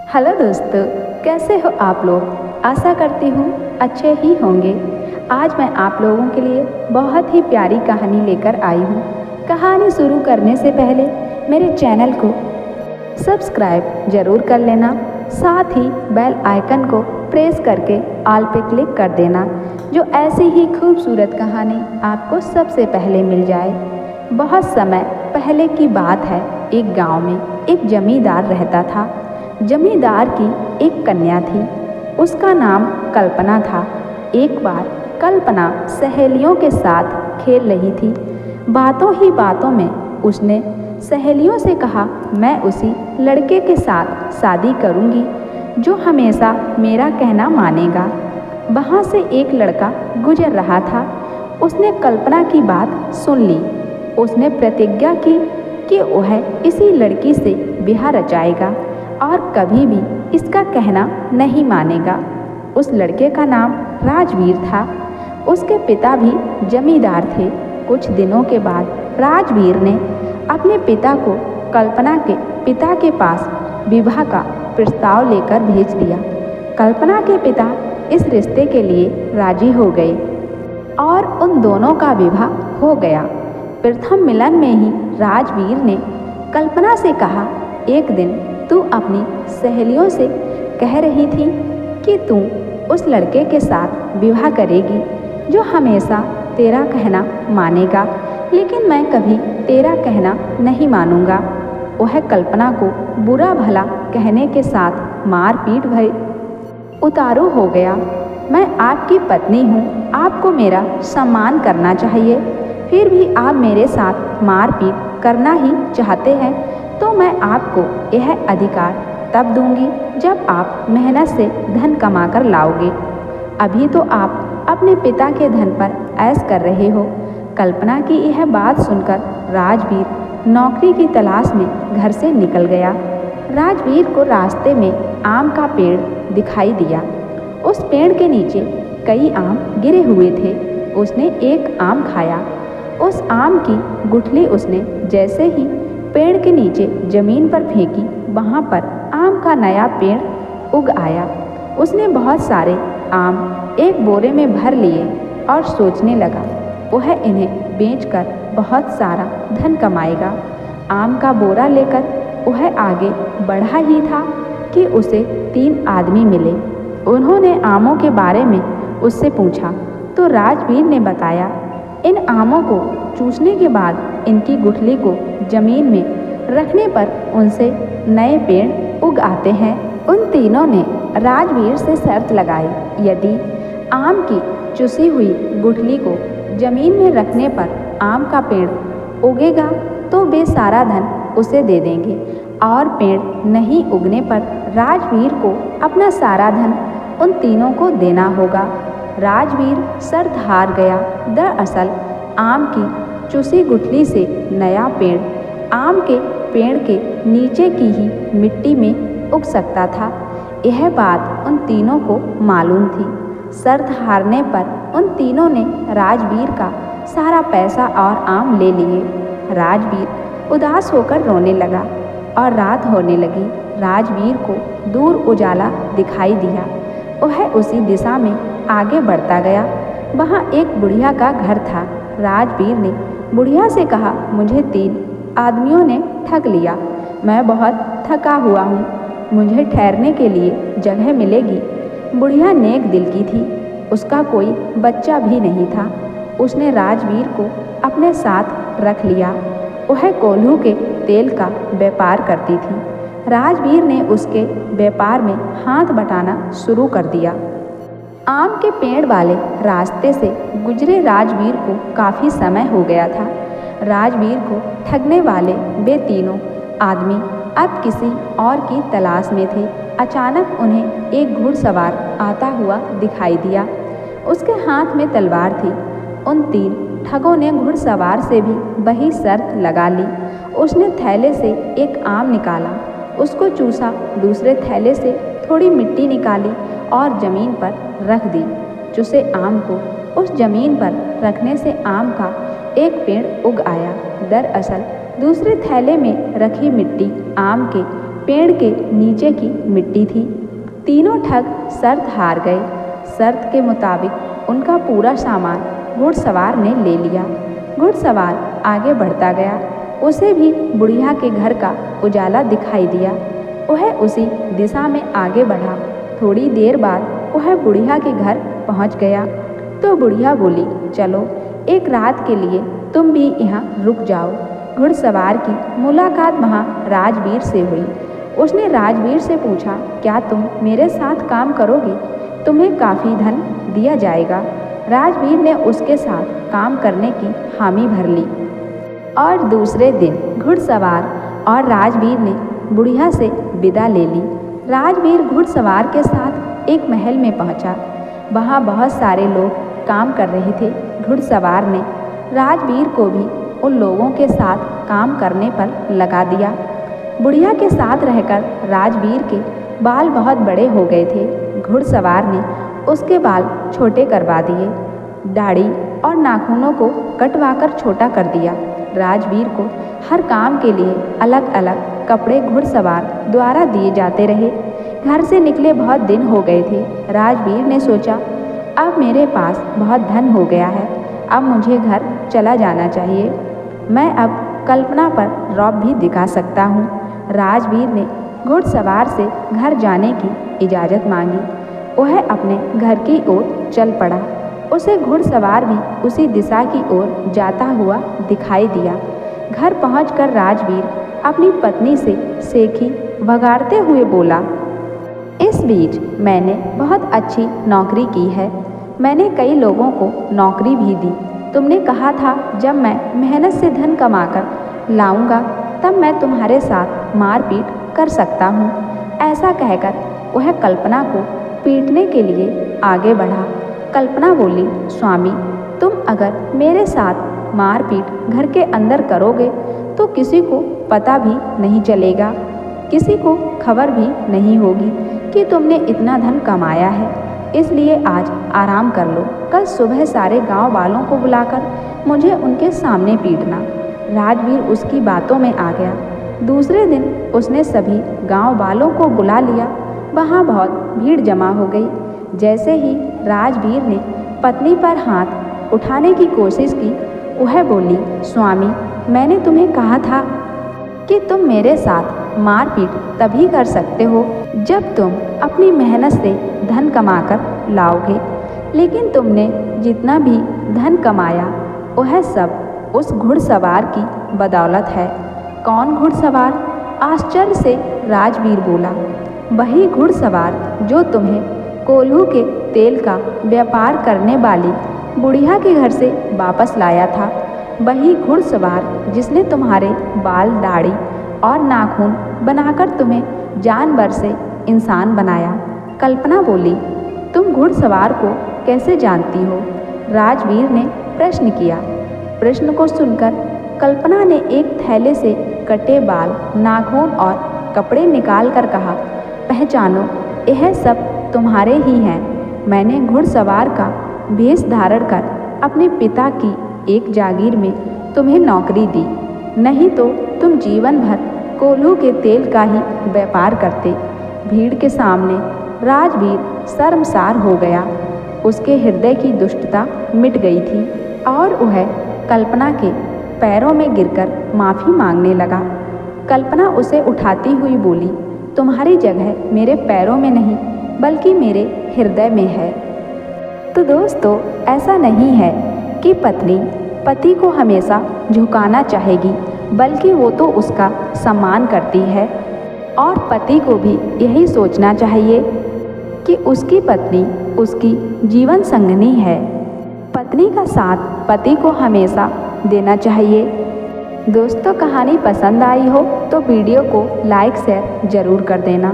Hello दोस्तों, कैसे हो आप लोग। आशा करती हूँ अच्छे ही होंगे। आज मैं आप लोगों के लिए बहुत ही प्यारी कहानी लेकर आई हूँ। कहानी शुरू करने से पहले मेरे चैनल को सब्सक्राइब ज़रूर कर लेना, साथ ही बेल आइकन को प्रेस करके ऑल पे क्लिक कर देना, जो ऐसी ही खूबसूरत कहानी आपको सबसे पहले मिल जाए। बहुत समय पहले की बात है। एक गांव में एक जमींदार रहता था। जमींदार की एक कन्या थी, उसका नाम कल्पना था। एक बार कल्पना सहेलियों के साथ खेल रही थी। बातों ही बातों में उसने सहेलियों से कहा, मैं उसी लड़के के साथ शादी करूंगी जो हमेशा मेरा कहना मानेगा। वहाँ से एक लड़का गुजर रहा था। उसने कल्पना की बात सुन ली। उसने प्रतिज्ञा की कि वह इसी लड़की से ब्याह रचाएगा और कभी भी इसका कहना नहीं मानेगा। उस लड़के का नाम राजवीर था। उसके पिता भी जमींदार थे। कुछ दिनों के बाद राजवीर ने अपने पिता को कल्पना के पिता के पास विवाह का प्रस्ताव लेकर भेज दिया। कल्पना के पिता इस रिश्ते के लिए राजी हो गए और उन दोनों का विवाह हो गया। प्रथम मिलन में ही राजवीर ने कल्पना से कहा, एक दिन तू अपनी सहेलियों से कह रही थी कि तू उस लड़के के साथ विवाह करेगी जो हमेशा तेरा कहना मानेगा, लेकिन मैं कभी तेरा कहना नहीं मानूंगा। वह कल्पना को बुरा भला कहने के साथ मारपीट भरे उतारू हो गया। मैं आपकी पत्नी हूँ, आपको मेरा सम्मान करना चाहिए। फिर भी आप मेरे साथ मारपीट करना ही चाहते हैं तो मैं आपको यह अधिकार तब दूंगी जब आप मेहनत से धन कमाकर लाओगे। अभी तो आप अपने पिता के धन पर ऐश कर रहे हो। कल्पना की यह बात सुनकर राजवीर नौकरी की तलाश में घर से निकल गया। राजवीर को रास्ते में आम का पेड़ दिखाई दिया। उस पेड़ के नीचे कई आम गिरे हुए थे। उसने एक आम खाया। उस आम की गुठली उसने जैसे ही पेड़ के नीचे जमीन पर फेंकी, वहाँ पर आम का नया पेड़ उग आया। उसने बहुत सारे आम एक बोरे में भर लिए और सोचने लगा, वह इन्हें बेचकर बहुत सारा धन कमाएगा। आम का बोरा लेकर वह आगे बढ़ा ही था कि उसे 3 आदमी मिले। उन्होंने आमों के बारे में उससे पूछा तो राजवीर ने बताया, इन आमों को चूसने के बाद इनकी गुठली को जमीन में रखने पर उनसे नए पेड़ उग आते हैं। उन तीनों ने राजवीर से शर्त लगाई, यदि आम की चुसी हुई गुठली को जमीन में रखने पर आम का पेड़ उगेगा तो वे सारा धन उसे दे देंगे और पेड़ नहीं उगने पर राजवीर को अपना सारा धन उन तीनों को देना होगा। राजवीर शर्त हार गया। दरअसल आम की चुसी गुठली से नया पेड़ आम के पेड़ के नीचे की ही मिट्टी में उग सकता था। यह बात उन तीनों को मालूम थी। शर्त हारने पर उन तीनों ने राजवीर का सारा पैसा और आम ले लिए। राजवीर उदास होकर रोने लगा और रात होने लगी। राजवीर को दूर उजाला दिखाई दिया। वह उसी दिशा में आगे बढ़ता गया। वहाँ एक बुढ़िया का घर था। राजवीर ने बुढ़िया से कहा, मुझे 3 आदमियों ने ठग लिया। मैं बहुत थका हुआ हूँ, मुझे ठहरने के लिए जगह मिलेगी। बुढ़िया नेक दिल की थी। उसका कोई बच्चा भी नहीं था। उसने राजवीर को अपने साथ रख लिया। वह कोल्हू के तेल का व्यापार करती थी। राजवीर ने उसके व्यापार में हाथ बटाना शुरू कर दिया। आम के पेड़ वाले रास्ते से गुजरे राजवीर को काफ़ी समय हो गया था। राजवीर को ठगने वाले वे तीनों आदमी अब किसी और की तलाश में थे। अचानक उन्हें एक घुड़सवार आता हुआ दिखाई दिया। उसके हाथ में तलवार थी। उन 3 ठगों ने घुड़सवार से भी वही शर्त लगा ली। उसने थैले से एक आम निकाला, उसको चूसा, दूसरे थैले से थोड़ी मिट्टी निकाली और ज़मीन पर रख दी। चूसे आम को उस ज़मीन पर रखने से आम का एक पेड़ उग आया। दरअसल दूसरे थैले में रखी मिट्टी आम के पेड़ के नीचे की मिट्टी थी। तीनों ठग शर्त हार गए। शर्त के मुताबिक उनका पूरा सामान घुड़सवार ने ले लिया। घुड़सवार आगे बढ़ता गया। उसे भी बुढ़िया के घर का उजाला दिखाई दिया। वह उसी दिशा में आगे बढ़ा। थोड़ी देर बाद वह बुढ़िया के घर पहुंच गया तो बुढ़िया बोली, चलो एक रात के लिए तुम भी यहाँ रुक जाओ। घुड़सवार की मुलाकात वहाँ राजवीर से हुई। उसने राजवीर से पूछा, क्या तुम मेरे साथ काम करोगे? तुम्हें काफ़ी धन दिया जाएगा। राजवीर ने उसके साथ काम करने की हामी भर ली। और दूसरे दिन घुड़सवार और राजवीर ने बुढ़िया से विदा ले ली। राजवीर घुड़सवार के साथ एक महल में पहुंचा। वहां बहुत सारे लोग काम कर रहे थे। घुड़सवार ने राजवीर को भी उन लोगों के साथ काम करने पर लगा दिया। बुढ़िया के साथ रहकर राजवीर के बाल बहुत बड़े हो गए थे। घुड़सवार ने उसके बाल छोटे करवा दिए, दाढ़ी और नाखूनों को कटवाकर छोटा कर दिया। राजवीर को हर काम के लिए अलग अलग कपड़े घुड़सवार द्वारा दिए जाते रहे। घर से निकले बहुत दिन हो गए थे। राजवीर ने सोचा, अब मेरे पास बहुत धन हो गया है, अब मुझे घर चला जाना चाहिए। मैं अब कल्पना पर रौब भी दिखा सकता हूँ। राजवीर ने घुड़सवार से घर जाने की इजाज़त मांगी। वह अपने घर की ओर चल पड़ा। उसे घुड़सवार भी उसी दिशा की ओर जाता हुआ दिखाई दिया। घर पहुंचकर राजवीर अपनी पत्नी से सेखी भगाड़ते हुए बोला, इस बीच मैंने बहुत अच्छी नौकरी की है। मैंने कई लोगों को नौकरी भी दी। तुमने कहा था जब मैं मेहनत से धन कमाकर लाऊंगा तब मैं तुम्हारे साथ मारपीट कर सकता हूँ। ऐसा कहकर वह कल्पना को पीटने के लिए आगे बढ़ा। कल्पना बोली, स्वामी, तुम अगर मेरे साथ मारपीट घर के अंदर करोगे तो किसी को पता भी नहीं चलेगा, किसी को खबर भी नहीं होगी कि तुमने इतना धन कमाया है। इसलिए आज आराम कर लो। कल सुबह सारे गांव वालों को बुलाकर मुझे उनके सामने पीटना। राजवीर उसकी बातों में आ गया। दूसरे दिन उसने सभी गांव वालों को बुला लिया। वहाँ बहुत भीड़ जमा हो गई। जैसे ही राजवीर ने पत्नी पर हाथ उठाने की कोशिश की, वह बोली, स्वामी, मैंने तुम्हें कहा था कि तुम मेरे साथ मारपीट तभी कर सकते हो जब तुम अपनी मेहनत से धन कमाकर लाओगे। लेकिन तुमने जितना भी धन कमाया वह सब उस घुड़सवार की बदौलत है। कौन घुड़सवार? आश्चर्य से राजवीर बोला, वही घुड़सवार जो तुम्हें कोल्हू के तेल का व्यापार करने वाली बुढ़िया के घर से वापस लाया था। वही घुड़सवार जिसने तुम्हारे बाल, दाढ़ी और नाखून बनाकर तुम्हें जानवर से इंसान बनाया। कल्पना बोली, तुम घुड़सवार को कैसे जानती हो? राजवीर ने प्रश्न किया। प्रश्न को सुनकर कल्पना ने एक थैले से कटे बाल, नाखून और कपड़े निकाल कर कहा, पहचानो, यह सब तुम्हारे ही हैं। मैंने घुड़सवार का भेष धारण कर अपने पिता की एक जागीर में तुम्हें नौकरी दी, नहीं तो तुम जीवन भर कोल्हू के तेल का ही व्यापार करते। भीड़ के सामने राजवीर शर्मसार हो गया। उसके हृदय की दुष्टता मिट गई थी और वह कल्पना के पैरों में गिरकर माफ़ी मांगने लगा। कल्पना उसे उठाती हुई बोली, तुम्हारी जगह मेरे पैरों में नहीं बल्कि मेरे हृदय में है। तो दोस्तों, ऐसा नहीं है कि पत्नी पति को हमेशा झुकाना चाहेगी, बल्कि वो तो उसका सम्मान करती है। और पति को भी यही सोचना चाहिए कि उसकी पत्नी उसकी जीवन संगनी है। पत्नी का साथ पति को हमेशा देना चाहिए। दोस्तों, कहानी पसंद आई हो तो वीडियो को लाइक शेयर ज़रूर कर देना।